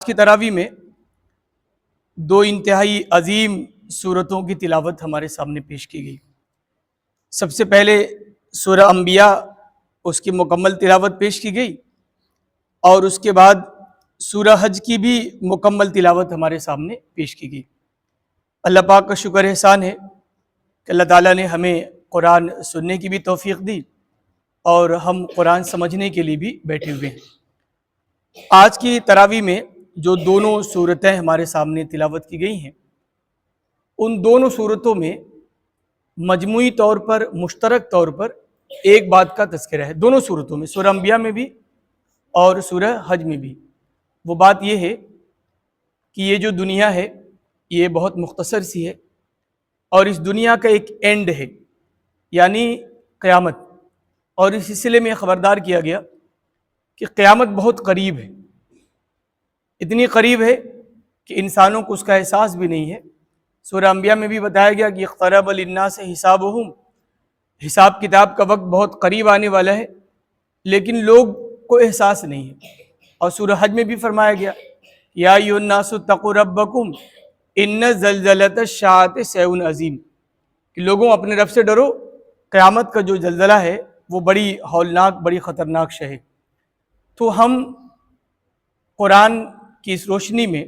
کی تراویح میں دو انتہائی عظیم سورتوں کی تلاوت ہمارے سامنے پیش کی گئی۔ سب سے پہلے سورہ انبیاء، اس کی مکمل تلاوت پیش کی گئی، اور اس کے بعد سورہ حج کی بھی مکمل تلاوت ہمارے سامنے پیش کی گئی۔ اللہ پاک کا شکر احسان ہے کہ اللہ تعالیٰ نے ہمیں قرآن سننے کی بھی توفیق دی اور ہم قرآن سمجھنے کے لیے بھی بیٹھے ہوئے ہیں۔ آج کی تراویح میں جو دونوں صورتیں ہمارے سامنے تلاوت کی گئی ہیں، ان دونوں صورتوں میں مجموعی طور پر، مشترک طور پر ایک بات کا تذکرہ ہے۔ دونوں صورتوں میں، سورہ انبیاء میں بھی اور سورہ حج میں بھی، وہ بات یہ ہے کہ یہ جو دنیا ہے یہ بہت مختصر سی ہے، اور اس دنیا کا ایک اینڈ ہے، یعنی قیامت۔ اور اس سلسلے میں خبردار کیا گیا کہ قیامت بہت قریب ہے، اتنی قریب ہے کہ انسانوں کو اس کا احساس بھی نہیں ہے۔ سورہ انبیاء میں بھی بتایا گیا کہ اقترب للناس حسابہم، حساب کتاب کا وقت بہت قریب آنے والا ہے، لیکن لوگ کو احساس نہیں ہے۔ اور سورہ حج میں بھی فرمایا گیا یا ایھا الناس اتقوا ربکم ان زلزلۃ الساعۃ شیء عظیم، کہ لوگوں اپنے رب سے ڈرو، قیامت کا جو زلزلہ ہے وہ بڑی ہولناک، بڑی خطرناک شے ہے۔ تو ہم قرآن کی اس روشنی میں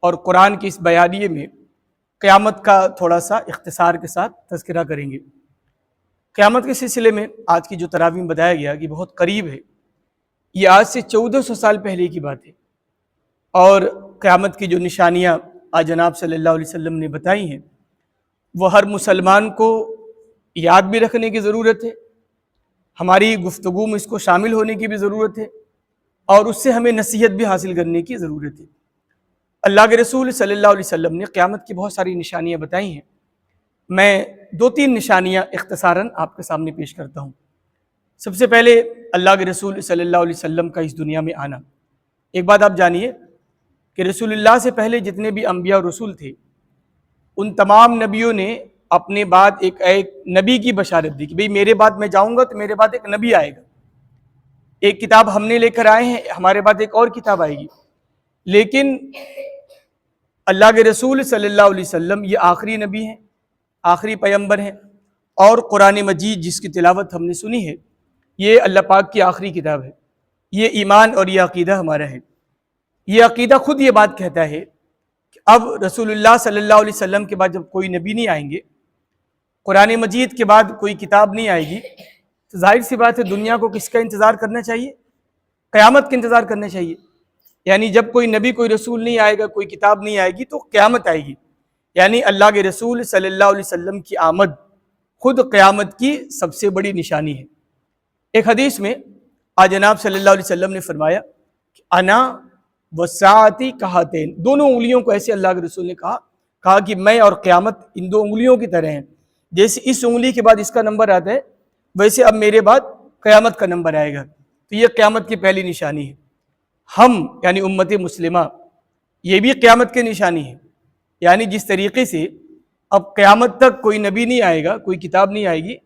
اور قرآن کی اس بیانیے میں قیامت کا تھوڑا سا اختصار کے ساتھ تذکرہ کریں گے۔ قیامت کے سلسلے میں آج کی جو تراویح میں بتایا گیا کہ بہت قریب ہے، یہ آج سے 1400 سال پہلے کی بات ہے، اور قیامت کی جو نشانیاں آج جناب صلی اللہ علیہ وسلم نے بتائی ہیں وہ ہر مسلمان کو یاد بھی رکھنے کی ضرورت ہے، ہماری گفتگو میں اس کو شامل ہونے کی بھی ضرورت ہے، اور اس سے ہمیں نصیحت بھی حاصل کرنے کی ضرورت ہے۔ اللہ کے رسول صلی اللہ علیہ وسلم نے قیامت کی بہت ساری نشانیاں بتائی ہیں، میں 2-3 نشانیاں اختصاراً آپ کے سامنے پیش کرتا ہوں۔ سب سے پہلے اللہ کے رسول صلی اللہ علیہ وسلم کا اس دنیا میں آنا۔ ایک بات آپ جانیے کہ رسول اللہ سے پہلے جتنے بھی انبیاء اور رسول تھے، ان تمام نبیوں نے اپنے بعد ایک نبی کی بشارت دی کہ بھئی میرے بعد میں جاؤں گا تو میرے بعد ایک نبی آئے گا، ایک کتاب ہم نے لے کر آئے ہیں، ہمارے بعد ایک اور کتاب آئے گی۔ لیکن اللہ کے رسول صلی اللہ علیہ وسلم یہ آخری نبی ہیں، آخری پیغمبر ہیں، اور قرآن مجید جس کی تلاوت ہم نے سنی ہے یہ اللہ پاک کی آخری کتاب ہے۔ یہ ایمان اور یہ عقیدہ ہمارا ہے۔ یہ عقیدہ خود یہ بات کہتا ہے کہ اب رسول اللہ صلی اللہ علیہ وسلم کے بعد جب کوئی نبی نہیں آئیں گے، قرآن مجید کے بعد کوئی کتاب نہیں آئے گی، تو ظاہر سی بات ہے دنیا کو کس کا انتظار کرنا چاہیے؟ قیامت کا انتظار کرنا چاہیے۔ یعنی جب کوئی نبی، کوئی رسول نہیں آئے گا، کوئی کتاب نہیں آئے گی، تو قیامت آئے گی۔ یعنی اللہ کے رسول صلی اللہ علیہ وسلم کی آمد خود قیامت کی سب سے بڑی نشانی ہے۔ ایک حدیث میں آج جناب صلی اللہ علیہ وسلم نے فرمایا کہ انا وساعتی کہاتین، دونوں انگلیوں کو ایسے اللہ کے رسول نے کہا کہ میں اور قیامت ان دو انگلیوں کی طرح ہیں، جیسے اس انگلی کے بعد اس کا نمبر آتا ہے ویسے اب میرے بعد قیامت کا نمبر آئے گا۔ تو یہ قیامت کی پہلی نشانی ہے۔ ہم یعنی امت مسلمہ یہ بھی قیامت کی نشانی ہے، یعنی جس طریقے سے اب قیامت تک کوئی نبی نہیں آئے گا، کوئی کتاب نہیں آئے گی،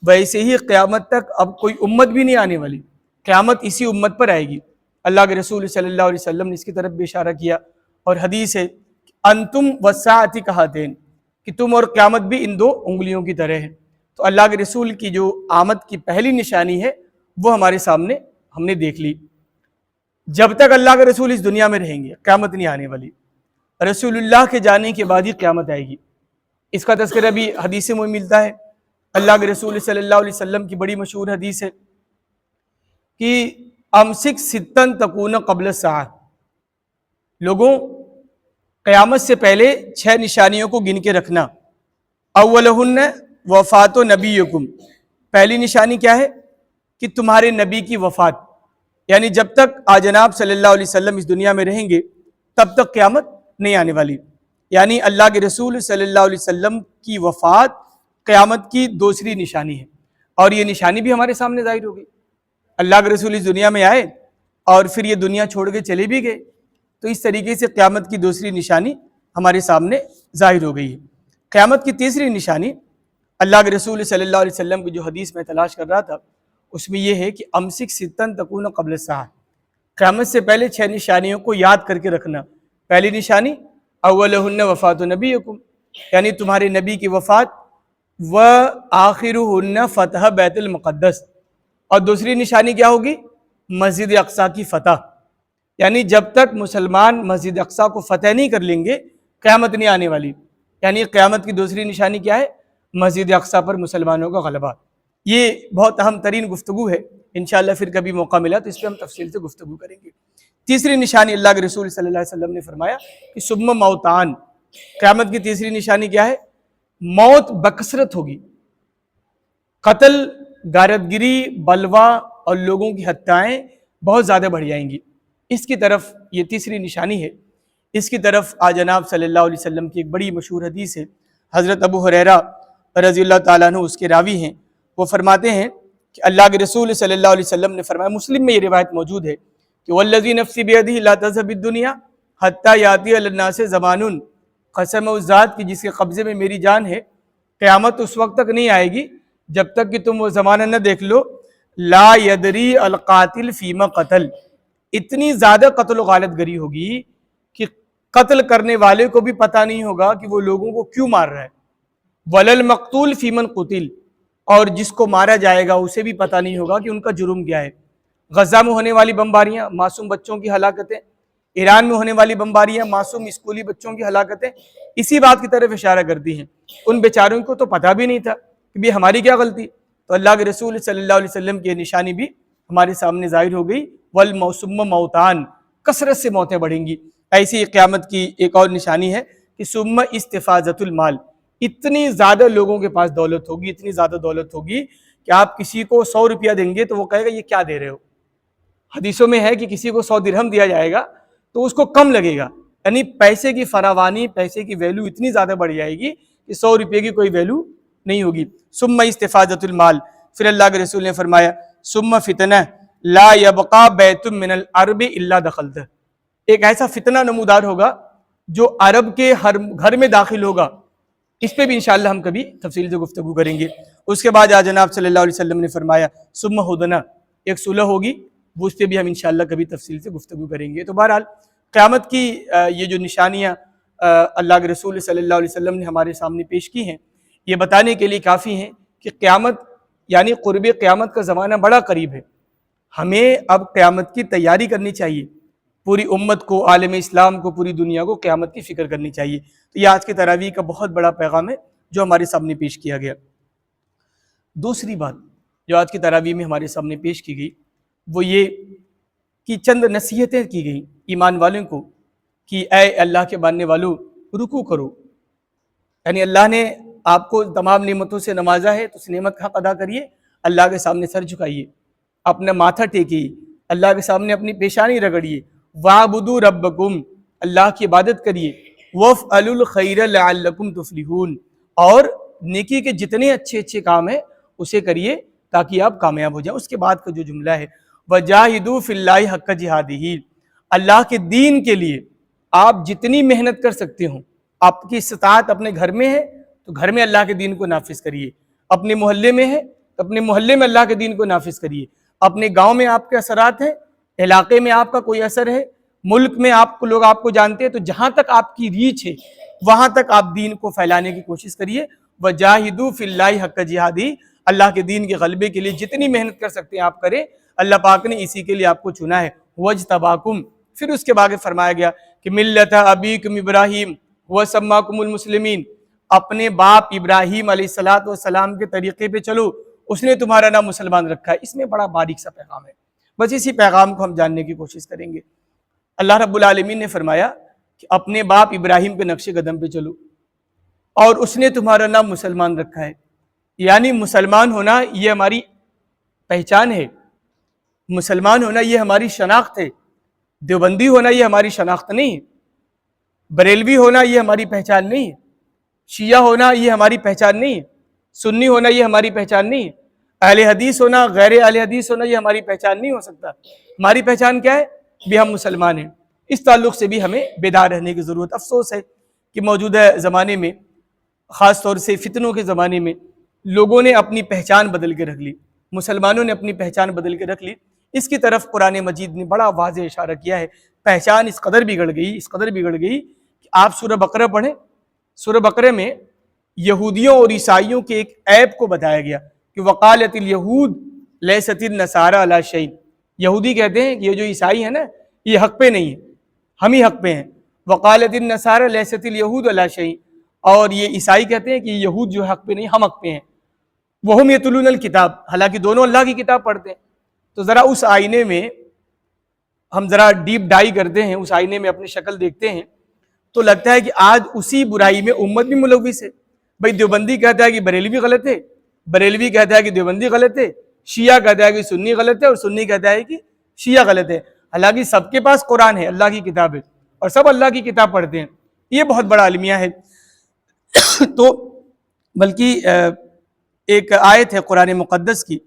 ویسے ہی قیامت تک اب کوئی امت بھی نہیں آنے والی، قیامت اسی امت پر آئے گی۔ اللہ کے رسول صلی اللہ علیہ وسلم نے اس کی طرف بھی اشارہ کیا، اور حدیث ہے انتم والساعۃ کہاتین، کہ تم اور قیامت بھی ان دو انگلیوں کی طرح ہے۔ تو اللہ کے رسول کی جو آمد کی پہلی نشانی ہے وہ ہمارے سامنے ہم نے دیکھ لی۔ جب تک اللہ کے رسول اس دنیا میں رہیں گے قیامت نہیں آنے والی، رسول اللہ کے جانے کے بعد ہی قیامت آئے گی۔ اس کا تذکرہ بھی حدیث میں ملتا ہے۔ اللہ کے رسول صلی اللہ علیہ وسلم کی بڑی مشہور حدیث ہے کہ امسک ستن تکون قبل الساعہ، لوگوں قیامت سے پہلے 6 نشانیوں کو گن کے رکھنا۔ اولہن وفات نبیکم، پہلی نشانی کیا ہے کہ تمہارے نبی کی وفات، یعنی جب تک جناب صلی اللہ علیہ وسلم اس دنیا میں رہیں گے تب تک قیامت نہیں آنے والی۔ یعنی اللہ کے رسول صلی اللہ علیہ وسلم کی وفات قیامت کی دوسری نشانی ہے، اور یہ نشانی بھی ہمارے سامنے ظاہر ہو گئی۔ اللہ کے رسول اس دنیا میں آئے اور پھر یہ دنیا چھوڑ کے چلے بھی گئے، تو اس طریقے سے قیامت کی دوسری نشانی ہمارے سامنے ظاہر ہو گئی ہے۔ قیامت کی تیسری نشانی اللہ کے رسول صلی اللہ علیہ وسلم کی جو حدیث میں تلاش کر رہا تھا اس میں یہ ہے کہ امسک ستن تکون قبل الساعہ، قیامت سے پہلے 6 نشانیوں کو یاد کر کے رکھنا۔ پہلی نشانی اولہن وفات نبیکم، یعنی تمہارے نبی کی وفات، و آخرہن فتح بیت المقدس، اور دوسری نشانی کیا ہوگی؟ مسجد اقصیٰ کی فتح، یعنی جب تک مسلمان مسجد اقصیٰ کو فتح نہیں کر لیں گے قیامت نہیں آنے والی۔ یعنی قیامت کی دوسری نشانی کیا ہے؟ مسجد اقصیٰ پر مسلمانوں کا غلبہ۔ یہ بہت اہم ترین گفتگو ہے، انشاءاللہ پھر کبھی موقع ملا تو اس پہ ہم تفصیل سے گفتگو کریں گے۔ تیسری نشانی اللہ کے رسول صلی اللہ علیہ وسلم نے فرمایا کہ ثم موتان، قیامت کی تیسری نشانی کیا ہے؟ موت بکثرت ہوگی، قتل، غارت گری، بلوا اور لوگوں کی ہتیائیں بہت زیادہ بڑھ جائیں گی۔ اس کی طرف یہ تیسری نشانی ہے، اس کی طرف جناب صلی اللہ علیہ وسلم کی ایک بڑی مشہور حدیث ہے، حضرت ابو ہریرہ رضی اللہ تعالیٰ عنہ اس کے راوی ہیں، وہ فرماتے ہیں کہ اللہ کے رسول صلی اللہ علیہ وسلم نے فرمایا، مسلم میں یہ روایت موجود ہے کہ والذی نفسی بیدہ لا تذهب الدنیا حتی یاتی علی الناس زمان، قسم اس ذات کی جس کے قبضے میں میری جان ہے، قیامت اس وقت تک نہیں آئے گی جب تک کہ تم وہ زمانہ نہ دیکھ لو لا یدری القاتل فیما قتل، اتنی زیادہ قتل و غارت گری ہوگی کہ قتل کرنے والے کو بھی پتہ نہیں ہوگا کہ وہ لوگوں کو کیوں مار رہا ہے، ولل مقتول فیمن قتل، اور جس کو مارا جائے گا اسے بھی پتہ نہیں ہوگا کہ ان کا جرم کیا ہے۔ غزہ میں ہونے والی بمباریاں، معصوم بچوں کی ہلاکتیں، ایران میں ہونے والی بمباریاں، معصوم اسکولی بچوں کی ہلاکتیں، اسی بات کی طرف اشارہ کرتی ہیں۔ ان بیچاروں کو تو پتہ بھی نہیں تھا کہ بھی ہماری کیا غلطی، تو اللہ کے رسول صلی اللہ علیہ وسلم کی نشانی بھی ہمارے سامنے ظاہر ہو گئی، والموسم موتان، کثرت سے موتیں بڑھیں گی۔ ایسی قیامت کی ایک اور نشانی ہے کہ ثم استفاضۃ المال، اتنی زیادہ لوگوں کے پاس دولت ہوگی، اتنی زیادہ دولت ہوگی کہ آپ کسی کو 100 روپیہ دیں گے تو وہ کہے گا یہ کیا دے رہے ہو۔ حدیثوں میں ہے کہ کسی کو 100 درہم دیا جائے گا تو اس کو کم لگے گا، یعنی پیسے کی فراوانی، پیسے کی ویلیو اتنی زیادہ بڑھ جائے گی کہ 100 روپے کی کوئی ویلیو نہیں ہوگی۔ ثم استفاضۃ المال، پھر اللہ کے رسول نے فرمایا ثم فتنہ لا یبقى بیت من العرب الا دخلتہ، ایک ایسا فتنہ نمودار ہوگا جو عرب کے ہر گھر میں داخل ہوگا۔ اس پہ بھی انشاءاللہ ہم کبھی تفصیل سے گفتگو کریں گے۔ اس کے بعد جناب صلی اللہ علیہ وسلم نے فرمایا ثم ہدنہ، ایک صلح ہوگی، وہ اس پہ بھی ہم انشاءاللہ کبھی تفصیل سے گفتگو کریں گے۔ تو بہرحال قیامت کی یہ جو نشانیاں اللہ کے رسول صلی اللہ علیہ وسلم نے ہمارے سامنے پیش کی ہیں، یہ بتانے کے لیے کافی ہیں کہ قیامت یعنی قرب قیامت کا زمانہ بڑا قریب ہے۔ ہمیں اب قیامت کی تیاری کرنی چاہیے، پوری امت کو، عالم اسلام کو، پوری دنیا کو قیامت کی فکر کرنی چاہیے۔ تو یہ آج کی تراویح کا بہت بڑا پیغام ہے جو ہمارے سامنے پیش کیا گیا۔ دوسری بات جو آج کی تراویح میں ہمارے سامنے پیش کی گئی وہ یہ کہ چند نصیحتیں کی گئیں ایمان والوں کو کہ اے اللہ کے ماننے والوں، رکوع کرو، یعنی اللہ نے آپ کو تمام نعمتوں سے نوازا ہے تو اس نعمت کا حق ادا کریے، اللہ کے سامنے سر جھکائیے، اپنا ماتھا ٹیکیے، اللہ کے سامنے اپنی پیشانی رگڑیے، وَاعْبُدُوا رَبَّكُمْ، اللہ کی عبادت کریے، وَافْعَلُوا الْخَيْرَ لَعَلَّكُمْ تُفْلِحُونَ، اور نیکی کے جتنے اچھے اچھے کام ہیں اسے کریے تاکہ آپ کامیاب ہو جائیں۔ اس کے بعد کا جو جملہ ہے وَجَاهِدُوا فِي اللَّهِ حَقَّ جِهَادِهِ، اللہ کے دین کے لیے آپ جتنی محنت کر سکتے ہوں، آپ کی استطاعت اپنے گھر میں ہے تو گھر میں اللہ کے دین کو نافذ کریے، اپنے محلے میں ہے تو اپنے محلے میں اللہ کے دین کو نافذ کریے، اپنے گاؤں میں آپ کے اثرات ہیں، علاقے میں آپ کا کوئی اثر ہے، ملک میں آپ کو لوگ آپ کو جانتے ہیں، تو جہاں تک آپ کی ریچ ہے وہاں تک آپ دین کو پھیلانے کی کوشش کریے۔ وَجَاهِدُوا فِي اللَّهِ حَقَّ جِهَادِهِ، اللہ کے دین کے غلبے کے لیے جتنی محنت کر سکتے ہیں آپ کریں، اللہ پاک نے اسی کے لیے آپ کو چنا ہے۔ وَاجْتَبَاكُمْ، پھر اس کے بعد فرمایا گیا کہ مِلَّةَ أَبِيكُمْ إِبْرَاهِيمَ وَسَمَّاكُمُ الْمُسْلِمِينَ، اپنے باپ ابراہیم علیہ السلام کے طریقے پہ چلو، اس نے تمہارا نام مسلمان رکھا ہے۔ اس میں بڑا باریک سا پیغام ہے، بس اسی پیغام کو ہم جاننے کی کوشش کریں گے۔ اللہ رب العالمین نے فرمایا کہ اپنے باپ ابراہیم کے نقش قدم پہ چلو اور اس نے تمہارا نام مسلمان رکھا ہے، یعنی مسلمان ہونا یہ ہماری پہچان ہے، مسلمان ہونا یہ ہماری شناخت ہے، دیوبندی ہونا یہ ہماری شناخت نہیں ہے، بریلوی ہونا یہ ہماری پہچان نہیں ہے، شیعہ ہونا یہ ہماری پہچان نہیں ہے، سنی ہونا یہ ہماری پہچان نہیں ہے، اہل حدیث ہونا، غیر اہل حدیث ہونا یہ ہماری پہچان نہیں ہو سکتا۔ ہماری پہچان کیا ہے؟ بھی ہم مسلمان ہیں۔ اس تعلق سے بھی ہمیں بیدار رہنے کی ضرورت۔ افسوس ہے کہ موجودہ زمانے میں، خاص طور سے فتنوں کے زمانے میں، لوگوں نے اپنی پہچان بدل کے رکھ لی، مسلمانوں نے اپنی پہچان بدل کے رکھ لی۔ اس کی طرف قرآن مجید نے بڑا واضح اشارہ کیا ہے۔ پہچان اس قدر بگڑ گئی کہ آپ سورہ بقرہ پڑھیں، سورہ بقرہ میں یہودیوں اور عیسائیوں کے ایک عیب کو بتایا گیا کہ وقالت الیہود لیست النصارى علی شیء، یہودی کہتے ہیں کہ یہ جو عیسائی ہیں نا یہ حق پہ نہیں ہیں، ہم ہی حق پہ ہیں۔ وقالت النصارى لیست الیہود علی شیء، اور یہ عیسائی کہتے ہیں کہ یہود جو حق پہ نہیں، ہم حق پہ ہیں۔ وہم یتلون الکتاب، حالانکہ دونوں اللہ کی کتاب پڑھتے ہیں۔ تو ذرا اس آئینے میں ہم ذرا ڈیپ ڈائی کرتے ہیں، اس آئینے میں اپنی شکل دیکھتے ہیں تو لگتا ہے کہ آج اسی برائی میں امت بھی ملوث ہے۔ بھائی دیوبندی کہتا ہے کہ بریلوی غلط ہے، بریلوی کہتا ہے کہ دیوبندی غلط ہے، شیعہ کہتا ہے کہ سنی غلط ہے، اور سنی کہتا ہے کہ شیعہ غلط ہے۔ حالانکہ سب کے پاس قرآن ہے، اللہ کی کتاب ہے، اور سب اللہ کی کتاب پڑھتے ہیں۔ یہ بہت بڑا المیہ ہے۔ تو بلکہ ایک آیت ہے قرآن مقدس کی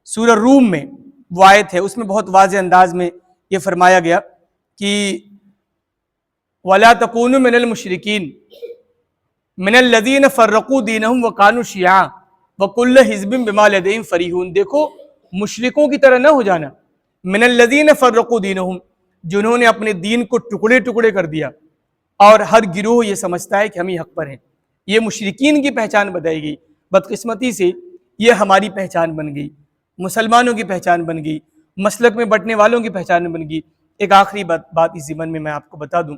سورہ روم میں، وہ آیت ہے، اس میں بہت واضح انداز میں یہ فرمایا گیا کہ وَلَا تَكُونُوا مِنَ الْمُشْرِكِينَ مِنَ الَّذِينَ فَرَّقُوا دِينَهُمْ وَكَانُوا شِيَعًا وَكُلُّ حِزْبٍ بِمَا لَدَيْهِمْ فَرِحُونَ۔ دیکھو مشرکوں کی طرح نہ ہو جانا، مِنَ الَّذِينَ فَرَّقُوا دِينَهُمْ، جنہوں نے اپنے دین کو ٹکڑے ٹکڑے کر دیا، اور ہر گروہ یہ سمجھتا ہے کہ ہم ہی حق پر ہیں۔ یہ مشرکین کی پہچان بتائی گئی۔ بدقسمتی سے یہ ہماری پہچان بن گئی، مسلمانوں کی پہچان بن گئی، مسلک میں بٹنے والوں کی پہچان بن گئی۔ ایک آخری بات اس ضمن میں میں آپ کو بتا دوں،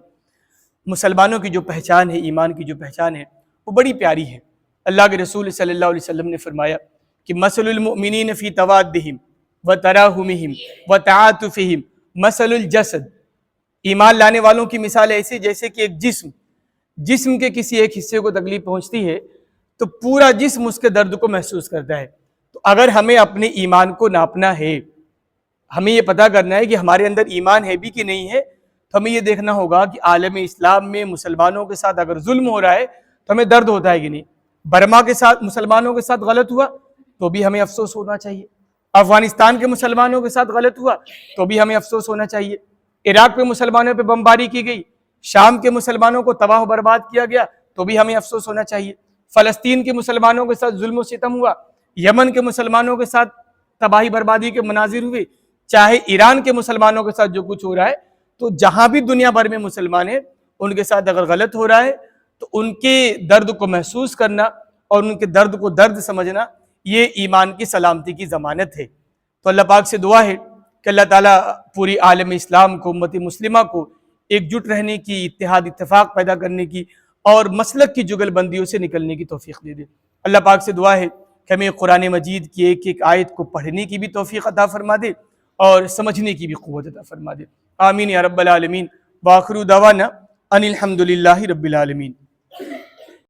مسلمانوں کی جو پہچان ہے، ایمان کی جو پہچان ہے، وہ بڑی پیاری ہے۔ اللہ کے رسول صلی اللہ علیہ وسلم نے فرمایا کہ مثل المؤمنین فی توادہم وتراحمہم وتعاطفہم مثل الجسد، ایمان لانے والوں کی مثال ایسی جیسے کہ ایک جسم کے کسی ایک حصے کو تکلیف پہنچتی ہے تو پورا جسم اس کے درد کو محسوس کرتا ہے۔ تو اگر ہمیں اپنے ایمان کو ناپنا ہے، ہمیں یہ پتہ کرنا ہے کہ ہمارے اندر ایمان ہے بھی کہ نہیں ہے، تو ہمیں یہ دیکھنا ہوگا کہ عالم اسلام میں مسلمانوں کے ساتھ اگر ظلم ہو رہا ہے تو ہمیں درد ہوتا ہے کہ نہیں۔ برما کے ساتھ مسلمانوں کے ساتھ غلط ہوا تو بھی ہمیں افسوس ہونا چاہیے، افغانستان کے مسلمانوں کے ساتھ غلط ہوا تو بھی ہمیں افسوس ہونا چاہیے، عراق پہ مسلمانوں پہ بمباری کی گئی، شام کے مسلمانوں کو تباہ و برباد کیا گیا تو بھی ہمیں افسوس ہونا چاہیے، فلسطین کے مسلمانوں کے ساتھ ظلم و ستم ہوا، یمن کے مسلمانوں کے ساتھ تباہی بربادی کے مناظر ہوئے، چاہے ایران کے مسلمانوں کے ساتھ جو کچھ ہو رہا ہے، تو جہاں بھی دنیا بھر میں مسلمان ہیں ان کے ساتھ اگر غلط ہو رہا ہے تو ان کے درد کو محسوس کرنا اور ان کے درد کو درد سمجھنا، یہ ایمان کی سلامتی کی ضمانت ہے۔ تو اللہ پاک سے دعا ہے کہ اللہ تعالیٰ پوری عالم اسلام کو، امت مسلمہ کو ایک جٹ رہنے کی، اتحاد اتفاق پیدا کرنے کی اور مسلک کی جگل بندیوں سے نکلنے کی توفیق دے دے۔ اللہ پاک سے دعا ہے کہ ہمیں قرآن مجید کی ایک ایک آیت کو پڑھنے کی بھی توفیق عطا فرما دے اور سمجھنے کی بھی قوت عطا فرما دے۔ آمین یا رب العالمین۔ وآخر دعوانا ان الحمد للہ رب العالمین۔